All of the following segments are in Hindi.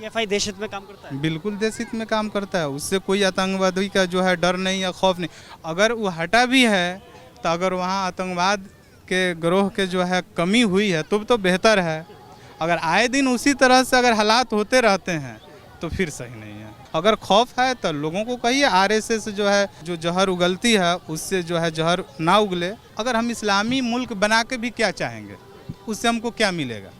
पीएफआई देश हित में काम करता है? बिल्कुल देश हित में काम करता है। उससे कोई आतंकवादी का जो है डर नहीं या खौफ नहीं। अगर वो हटा भी है तो अगर वहाँ आतंकवाद के गिरोह के जो है कमी हुई है तो बेहतर है। अगर आए दिन उसी तरह से अगर हालात होते रहते हैं तो फिर सही नहीं है। अगर खौफ है तो लोगों को कहिए आरएसएस जो है जो जहर उगलती है उससे जो है जहर ना उगले। अगर हम इस्लामी मुल्क बना के भी क्या चाहेंगे, उससे हमको क्या मिलेगा?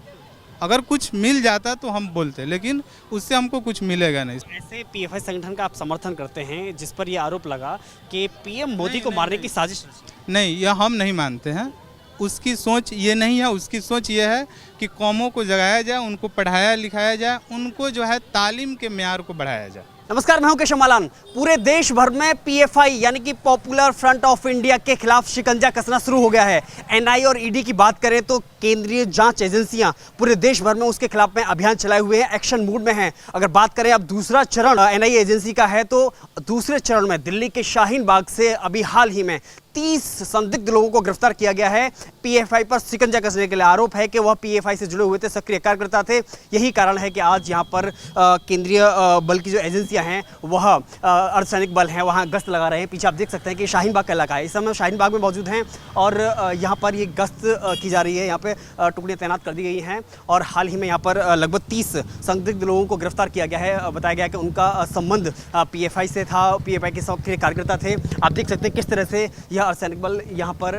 अगर कुछ मिल जाता तो हम बोलते, लेकिन उससे हमको कुछ मिलेगा नहीं। ऐसे पीएफआई संगठन का आप समर्थन करते हैं जिस पर यह आरोप लगा कि पीएम मोदी को मारने की साजिश रची? नहीं, यह हम नहीं मानते हैं। उसकी सोच ये नहीं है। उसकी सोच ये है कि कौमों को जगाया जाए, उनको पढ़ाया लिखाया जाए, उनको जो है तालीम के म्यार को बढ़ाया जाए। नमस्कार, मैं हूं केशव मालान। पूरे देश भर में पीएफआई यानी कि पॉपुलर फ्रंट ऑफ इंडिया के खिलाफ शिकंजा कसना शुरू हो गया है। एनआईए और ईडी की बात करें तो केंद्रीय जांच एजेंसियां पूरे देश भर में उसके खिलाफ में अभियान चलाए हुए हैं, एक्शन मूड में हैं। अगर बात करें अब दूसरा चरण एनआईए एजेंसी का है तो दूसरे चरण में दिल्ली के शाहीन बाग से अभी हाल ही में 30 संदिग्ध लोगों को गिरफ्तार किया गया है। पीएफआई पर शिकंजा कसने के लिए आरोप है कि वह पीएफआई से जुड़े हुए थे, सक्रिय कार्यकर्ता थे। यही कारण है कि आज यहाँ पर केंद्रीय बल की जो एजेंसियां हैं वह अर्धसैनिक बल हैं वहाँ गश्त लगा रहे हैं। पीछे आप देख सकते हैं कि शाहीन बाग का इलाका है। इस समय शाहीन बाग में मौजूद हैं और यहाँ पर ये गश्त की जा रही है। यहाँ पे टुकड़ियाँ तैनात कर दी गई हैं और हाल ही में यहाँ पर लगभग 30 संदिग्ध लोगों को गिरफ्तार किया गया है। बताया गया कि उनका संबंध पीएफआई से था, पीएफआई के सक्रिय कार्यकर्ता थे। आप देख सकते हैं किस तरह से अर्धसैनिक बल यहाँ पर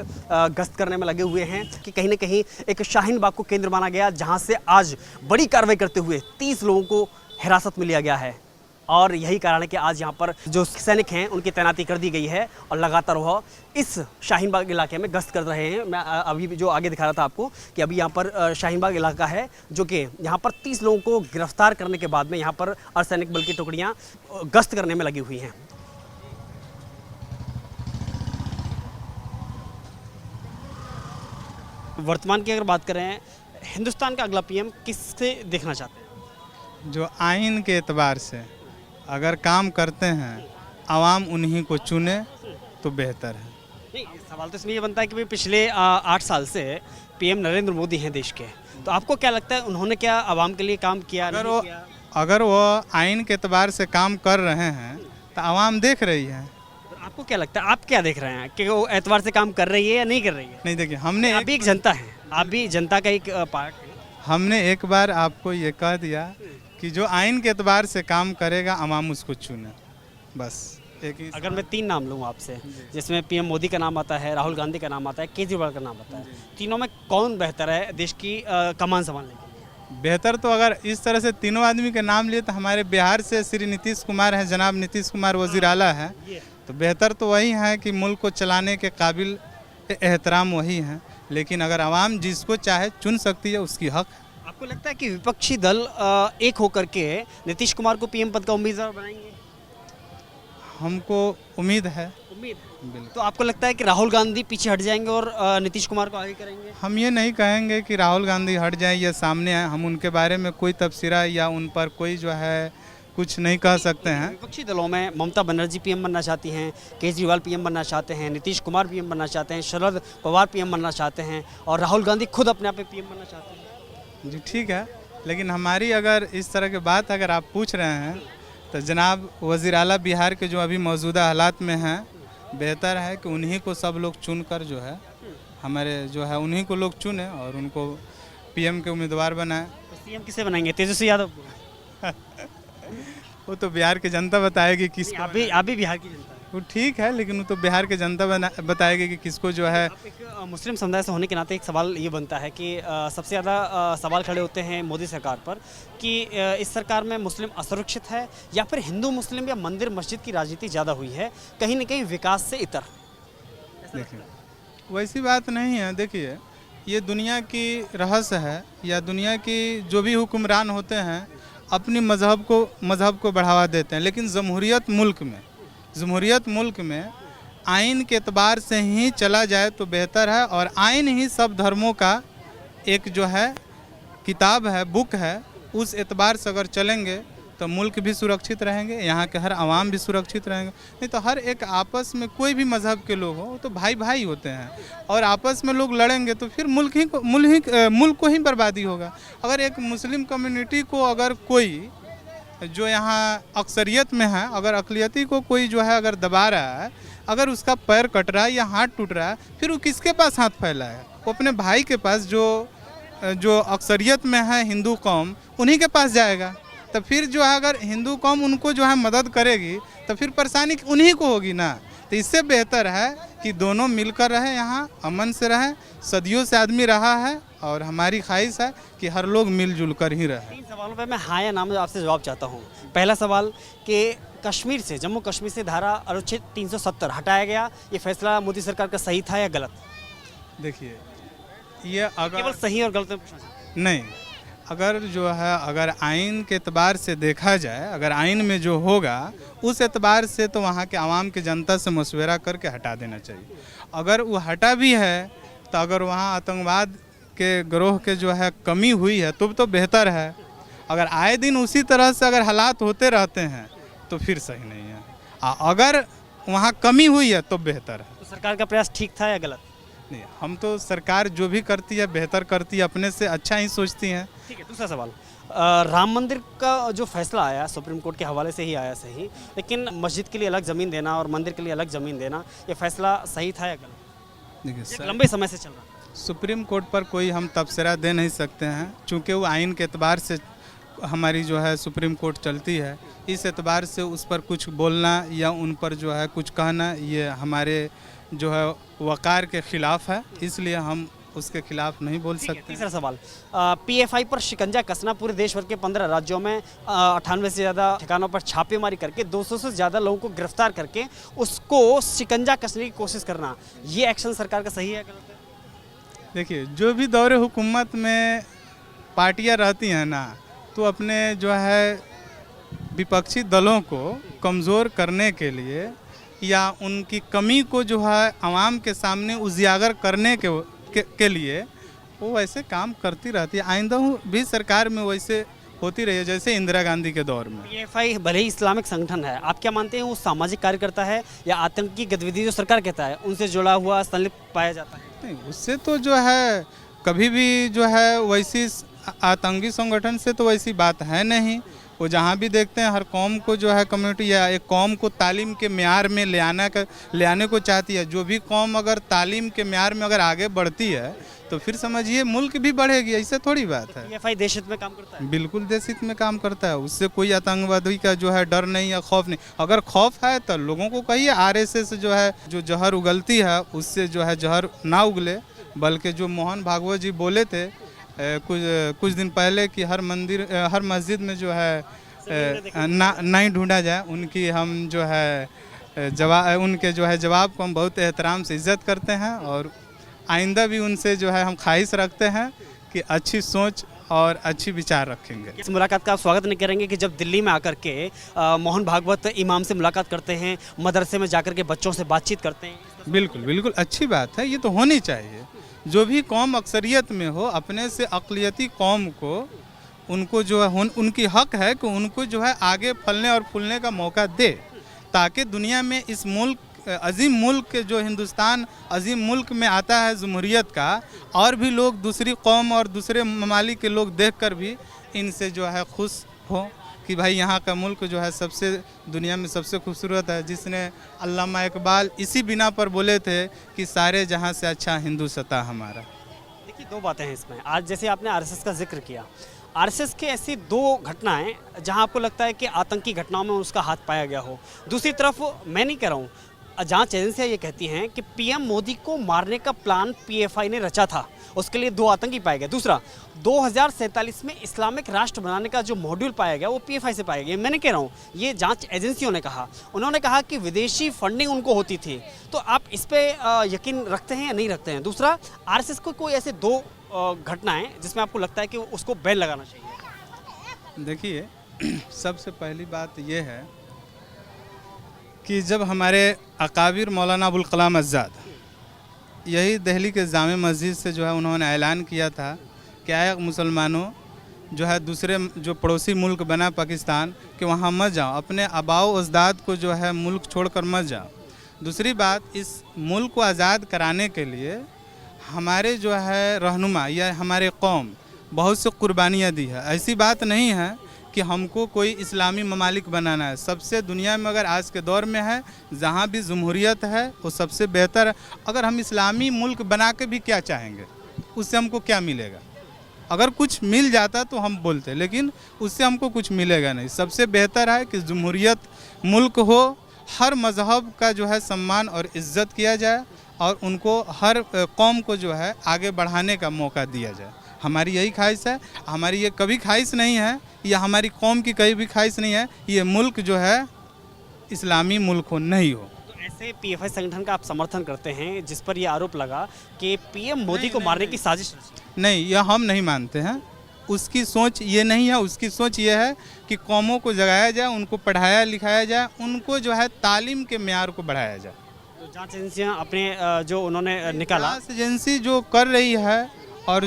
गश्त करने में लगे हुए हैं कि कहीं ना कहीं एक शाहीन बाग को केंद्र माना गया जहाँ से आज बड़ी कार्रवाई करते हुए 30 लोगों को हिरासत में लिया गया है। और यही कारण है कि आज यहाँ पर जो सैनिक हैं उनकी तैनाती कर दी गई है और लगातार वह इस शाहीन बाग इलाके में गश्त कर रहे हैं। मैं अभी जो आगे दिखा रहा था आपको कि अभी यहाँ पर शाहीन बाग इलाका है जो कि यहाँ पर 30 लोगों को गिरफ्तार करने के बाद में यहाँ पर अर्धसैनिक बल की टुकड़ियाँ गश्त करने में लगी हुई हैं। वर्तमान की अगर बात करें, हिंदुस्तान का अगला पीएम किससे देखना चाहते हैं? जो आइन के एतबार से अगर काम करते हैं, आवाम उन्हीं को चुने तो बेहतर है। नहीं, सवाल तो इसमें ये बनता है कि भाई पिछले 8 साल से पीएम नरेंद्र मोदी हैं देश के, तो आपको क्या लगता है उन्होंने क्या आवाम के लिए काम किया? अगर वो आइन के एतबार से काम कर रहे हैं तो आवाम देख रही है। आपको क्या लगता है, आप क्या देख रहे हैं कि वो एतबार से काम कर रही है या नहीं कर रही है? नहीं, देखिए, हमने आप भी एक जनता है, आप भी जनता का एक पार्ट है। हमने एक बार आपको ये कह दिया कि जो आइन के एतबार से काम करेगा आवाम उसको चुने, बस एक ही। अगर मैं 3 नाम लूँ आपसे, जिसमें पीएम मोदी का नाम आता है, राहुल गांधी का नाम आता है, केजरीवाल का नाम आता है, तीनों में कौन बेहतर है देश की कमान संभालने के लिए? बेहतर तो अगर इस तरह से तीनों आदमी के नाम लिए तो हमारे बिहार से श्री नीतीश कुमार हैं, जनाब नीतीश कुमार वज़ीर आला है। तो बेहतर तो वही है कि मुल्क को चलाने के काबिल एहतराम वही हैं। लेकिन अगर आवाम जिसको चाहे चुन सकती है, उसकी हक है। आपको लगता है कि विपक्षी दल एक होकर के नीतीश कुमार को पीएम पद का उम्मीदवार बनाएंगे? हमको उम्मीद है। उम्मीद है। बिल्कुल। तो आपको लगता है कि राहुल गांधी पीछे हट जाएंगे और नीतीश कुमार को आगे करेंगे? हम ये नहीं कहेंगे कि राहुल गांधी हट जाए या सामने आए। हम उनके बारे में कोई तबसरा या उन पर कोई जो है कुछ नहीं कह सकते हैं। विपक्षी दलों में ममता बनर्जी पीएम बनना चाहती हैं, केजरीवाल पीएम बनना चाहते हैं, नीतीश कुमार पीएम बनना चाहते हैं, शरद पवार पीएम बनना चाहते हैं और राहुल गांधी खुद अपने आप में पीएम बनना चाहते हैं। जी ठीक है, लेकिन हमारी अगर इस तरह की बात अगर आप पूछ रहे हैं तो जनाब वज़ीर आला बिहार के जो अभी मौजूदा हालात में हैं, बेहतर है कि उन्हीं को सब लोग चुनकर जो है हमारे जो है उन्हीं को लोग चुने और उनको पीएम के उम्मीदवार बनाएं। तो सीएम किसे बनाएंगे? तेजस्वी यादव को? वो तो बिहार की जनता बताएगी किसको। आप भी बिहार की जनता है। वो ठीक है, लेकिन वो तो बिहार की जनता बताएगी कि किसको जो है। आप एक मुस्लिम समुदाय से होने के नाते एक सवाल ये बनता है कि सबसे ज़्यादा सवाल खड़े होते हैं मोदी सरकार पर कि इस सरकार में मुस्लिम असुरक्षित है या फिर हिंदू मुस्लिम या मंदिर मस्जिद की राजनीति ज़्यादा हुई है, कहीं ना कहीं विकास से इतर। देखिए, वैसी बात नहीं है। देखिए, ये दुनिया की रहस्य है या दुनिया की जो भी हुक्मरान होते हैं अपनी मज़हब को बढ़ावा देते हैं, लेकिन जमहूरियत मुल्क में आइन के एतबार से ही चला जाए तो बेहतर है। और आइन ही सब धर्मों का एक जो है किताब है, बुक है। उस एतबार से अगर चलेंगे तो मुल्क भी सुरक्षित रहेंगे, यहाँ के हर आवाम भी सुरक्षित रहेंगे। नहीं तो हर एक आपस में कोई भी मज़हब के लोग हो तो भाई भाई होते हैं और आपस में लोग लड़ेंगे तो फिर मुल्क को ही बर्बादी होगा। अगर एक मुस्लिम कम्युनिटी को अगर कोई जो यहाँ अक्सरियत में है, अगर अक़लियती को कोई जो है अगर दबा रहा है, अगर उसका पैर कट रहा है या हाथ टूट रहा है, फिर वो किसके पास हाथ फैला है? वो अपने भाई के पास जो अक्सरियत में है हिंदू कौम, उन्हीं के पास जाएगा। तो फिर जो है अगर हिंदू कौम उनको जो है मदद करेगी तो फिर परेशानी उन्हीं को होगी ना। तो इससे बेहतर है कि दोनों मिलकर रहे, यहाँ अमन से रहें। सदियों से आदमी रहा है और हमारी ख्वाहिश है कि हर लोग मिलजुल कर ही रहे। 3 सवालों पे मैं हाँ या ना में आपसे जवाब चाहता हूँ। पहला सवाल कि कश्मीर से, जम्मू कश्मीर से धारा अनुच्छेद 370 हटाया गया, ये फैसला मोदी सरकार का सही था या गलत? देखिए, ये केवल अगर सही और गलत में पूछना चाहता हूं। नहीं, अगर जो है अगर आइन के एतबार से देखा जाए, अगर आइन में जो होगा उस एतबार से तो वहाँ के आवाम के जनता से मशवरा करके हटा देना चाहिए। अगर वो हटा भी है तो अगर वहाँ आतंकवाद के गिरोह के जो है कमी हुई है तो बेहतर है। अगर आए दिन उसी तरह से अगर हालात होते रहते हैं तो फिर सही नहीं है। अगर वहाँ कमी हुई है तो बेहतर है। तो सरकार का प्रयास ठीक था या गलत? नहीं, हम तो सरकार जो भी करती है बेहतर करती है, अपने से अच्छा ही सोचती हैं। ठीक है, दूसरा सवाल, राम मंदिर का जो फैसला आया सुप्रीम कोर्ट के हवाले से ही आया सही, लेकिन मस्जिद के लिए अलग ज़मीन देना और मंदिर के लिए अलग ज़मीन देना, ये फैसला सही था या गलत? देखिए एक सर, लंबे समय से चल रहा है। सुप्रीम कोर्ट पर कोई हम तबसरा दे नहीं सकते हैं, चूँकि वो आइन के एतबार से हमारी जो है सुप्रीम कोर्ट चलती है। इस एतबार से उस पर कुछ बोलना या उन पर जो है कुछ कहना, ये हमारे जो है वक़ार के ख़िलाफ़ है, इसलिए हम उसके खिलाफ नहीं बोल सकते। तीसरा सवाल, पीएफआई पर शिकंजा कसना, पूरे देश भर के 15 राज्यों में 98 से ज़्यादा ठिकानों पर छापेमारी करके 200 से ज़्यादा लोगों को गिरफ्तार करके उसको शिकंजा कसने की कोशिश करना, ये एक्शन सरकार का सही है या गलत है? देखिए, जो भी दौरे हुकूमत में पार्टियां रहती हैं ना, तो अपने जो है विपक्षी दलों को कमज़ोर करने के लिए या उनकी कमी को जो है आवाम के सामने उजागर करने के लिए वो वैसे काम करती रहती है। आइंदा भी सरकार में वैसे होती रही है, जैसे इंदिरा गांधी के दौर में। पीएफआई भले ही इस्लामिक संगठन है, आप क्या मानते हैं वो सामाजिक कार्यकर्ता है या आतंकी गतिविधि जो सरकार कहता है उनसे जुड़ा हुआ संलिप्त पाया जाता है? नहीं, उससे तो जो है कभी भी जो है वैसी आतंकी संगठन से तो वैसी बात है नहीं। वो जहाँ भी देखते हैं हर कौम को जो है कम्युनिटी या एक कौम को तालीम के म्यार में ले आने को चाहती है। जो भी कौम अगर तालीम के म्यार में अगर आगे बढ़ती है तो फिर समझिए मुल्क भी बढ़ेगी, ऐसे थोड़ी बात है। पीएफआई देश हित में काम करता है? बिल्कुल देश हित में काम करता है, उससे कोई आतंकवादी का जो है डर नहीं या खौफ नहीं। अगर खौफ है तो लोगों को कहिए आरएसएस जो है जो जहर उगलती है उससे जो है जहर ना उगले, बल्कि जो मोहन भागवत जी बोले थे कुछ दिन पहले कि हर मस्जिद में जो है नहीं ढूंढा जाए, उनकी हम जो है उनके जो है जवाब को हम बहुत एहतराम से इज़्ज़त करते हैं और आइंदा भी उनसे जो है हम ख्वाहिश रखते हैं कि अच्छी सोच और अच्छी विचार रखेंगे। इस मुलाकात का आप स्वागत नहीं करेंगे कि जब दिल्ली में आकर के मोहन भागवत इमाम से मुलाकात करते हैं, मदरसे में जाकर के बच्चों से बातचीत करते हैं? बिल्कुल बिल्कुल अच्छी बात है, ये तो होनी चाहिए। जो भी कौम अक्सरियत में हो, अपने से अक़लियती कौम को उनको जो है उनकी हक है कि उनको जो है आगे फलने और फूलने का मौका दे, ताकि दुनिया में इस अजीम मुल्क जो हिंदुस्तान अजीम मुल्क में आता है जमहूरियत का, और भी लोग दूसरी कौम और दूसरे ममालिक के लोग देखकर भी इनसे जो है खुश हो कि भाई यहाँ का मुल्क जो है सबसे दुनिया में सबसे खूबसूरत है, जिसने अल्लामा इकबाल इसी बिना पर बोले थे कि सारे जहाँ से अच्छा हिंदुस्तान हमारा। देखिए, 2 बातें हैं इसमें। आज जैसे आपने आरएसएस का जिक्र किया, आरएसएस के ऐसी 2 घटनाएं जहां आपको लगता है कि आतंकी घटनाओं में उसका हाथ पाया गया हो। दूसरी तरफ मैं नहीं कह रहा हूं, जांच एजेंसियां ये कहती हैं कि पीएम मोदी को मारने का प्लान पीएफआई ने रचा था, उसके लिए 2 आतंकी पाए गए। दूसरा, 2047 में इस्लामिक राष्ट्र बनाने का जो मॉड्यूल पाया गया वो पीएफआई से पाया गया। मैं नहीं कह रहा हूँ, ये जांच एजेंसियों ने कहा। उन्होंने कहा कि विदेशी फंडिंग उनको होती थी। तो आप इस पर यकीन रखते हैं या नहीं रखते हैं? दूसरा, आरएसएस को कोई ऐसे 2 घटनाएं जिसमें आपको लगता है कि उसको बैन लगाना चाहिए? देखिए, सबसे पहली बात यह है कि जब हमारे अकाबिर मौलाना अबुल कलाम आज़ाद यही दिल्ली के जामे मस्जिद से जो है उन्होंने ऐलान किया था कि आए मुसलमानों जो है दूसरे जो पड़ोसी मुल्क बना पाकिस्तान कि वहाँ मत जाओ, अपने आबाओ अजदाद को जो है मुल्क छोड़कर मत जाओ। दूसरी बात, इस मुल्क को आज़ाद कराने के लिए हमारे जो है रहनुमा या हमारे कौम बहुत सी कुर्बानियाँ दी है। ऐसी बात नहीं है कि हमको कोई इस्लामी ममालिक बनाना है। सबसे दुनिया में अगर आज के दौर में है जहाँ भी जमहूरियत है वो सबसे बेहतर है। अगर हम इस्लामी मुल्क बना के भी क्या चाहेंगे, उससे हमको क्या मिलेगा? अगर कुछ मिल जाता तो हम बोलते, लेकिन उससे हमको कुछ मिलेगा नहीं। सबसे बेहतर है कि जमहूरियत मुल्क हो, हर मज़हब का जो है सम्मान और इज़्ज़त किया जाए और उनको हर कौम को जो है आगे बढ़ाने का मौका दिया जाए। हमारी यही ख्वाहिश है। हमारी ये कभी ख्वाहिश नहीं है या हमारी कौम की कभी भी ख्वाहिश नहीं है ये मुल्क जो है इस्लामी मुल्क हो, नहीं हो। तो ऐसे पीएफआई संगठन का आप समर्थन करते हैं जिस पर यह आरोप लगा कि पीएम मोदी को मारने की साजिश रची? नहीं, यह हम नहीं मानते हैं। उसकी सोच ये नहीं है। उसकी सोच ये है कि कौमों को जगाया जाए, उनको पढ़ाया लिखाया जाए, उनको जो है तालीम के मेयार को बढ़ाया जाए। तो जांच एजेंसियां अपने जो उन्होंने निकाला, जांच एजेंसी जो कर रही है और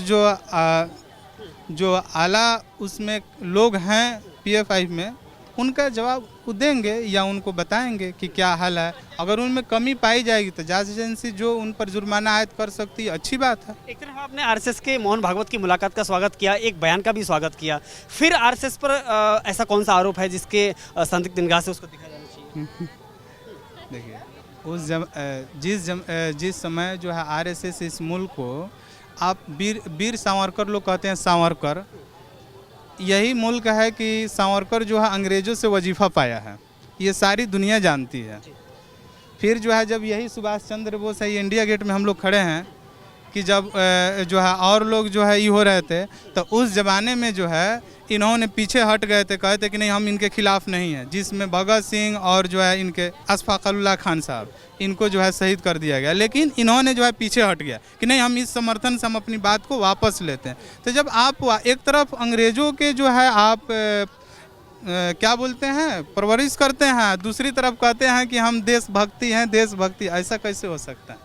जो आला उसमें लोग हैं पीएफआई में, उनका जवाब वो देंगे या उनको बताएंगे कि क्या हाल है। अगर उनमें कमी पाई जाएगी तो जांच एजेंसी जो उन पर जुर्माना आयद कर सकती है, अच्छी बात है। एक तरफ आपने आरएसएस के मोहन भागवत की मुलाकात का स्वागत किया, एक बयान का भी स्वागत किया, फिर आरएसएस पर ऐसा कौन सा आरोप है जिसके संदिग्ध निगाह से उसको देखा जाना चाहिए? देखिए, जिस समय जो है आरएसएस इस मुल्क को, आप वीर सावरकर लोग कहते हैं, सावरकर, यही मुल्क है कि सावरकर जो है अंग्रेज़ों से वजीफ़ा पाया है, ये सारी दुनिया जानती है। फिर जो है जब यही सुभाष चंद्र बोस है, इंडिया गेट में हम लोग खड़े हैं कि जब जो है और लोग जो है ये हो रहे थे, तो उस ज़माने में जो है इन्होंने पीछे हट गए थे, कहते कि नहीं हम इनके खिलाफ़ नहीं हैं, जिसमें भगत सिंह और जो है इनके अशफाक़ुल्लाह खान साहब, इनको जो है शहीद कर दिया गया। लेकिन इन्होंने जो है पीछे हट गया कि नहीं हम इस समर्थन से हम अपनी बात को वापस लेते हैं। तो जब आप एक तरफ अंग्रेज़ों के जो है आप क्या बोलते हैं परवरिश करते हैं, दूसरी तरफ कहते हैं कि हम देशभक्ति हैं, देशभक्ति, ऐसा कैसे हो सकता है?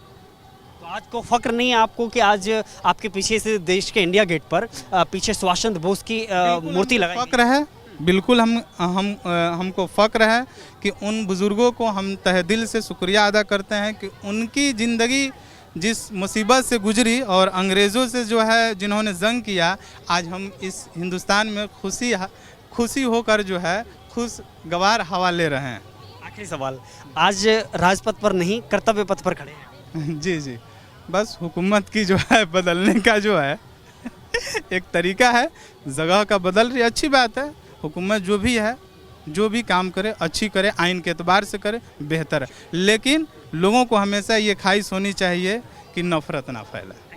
आज को फक्र नहीं है आपको कि आज आपके पीछे से देश के इंडिया गेट पर पीछे सुभाष चंद्र बोस की मूर्ति लगाई? फक्र है, बिल्कुल हमको फ़ख्र है कि उन बुज़ुर्गों को हम तहे दिल से शुक्रिया अदा करते हैं कि उनकी ज़िंदगी जिस मुसीबत से गुजरी और अंग्रेज़ों से जो है जिन्होंने जंग किया, आज हम इस हिंदुस्तान में खुशी होकर जो है खुशगवार हवा ले रहे हैं। आखिरी सवाल, आज राजपथ पर नहीं कर्तव्य पथ पर खड़े हैं? जी, बस हुकूमत की जो है बदलने का जो है एक तरीका है, जगह का बदल रही, अच्छी बात है। हुकूमत जो भी है, जो भी काम करे अच्छी करे, आइन के एतबार से करे, बेहतर है। लेकिन लोगों को हमेशा ये ख्वाहिश होनी चाहिए कि नफ़रत ना फैले।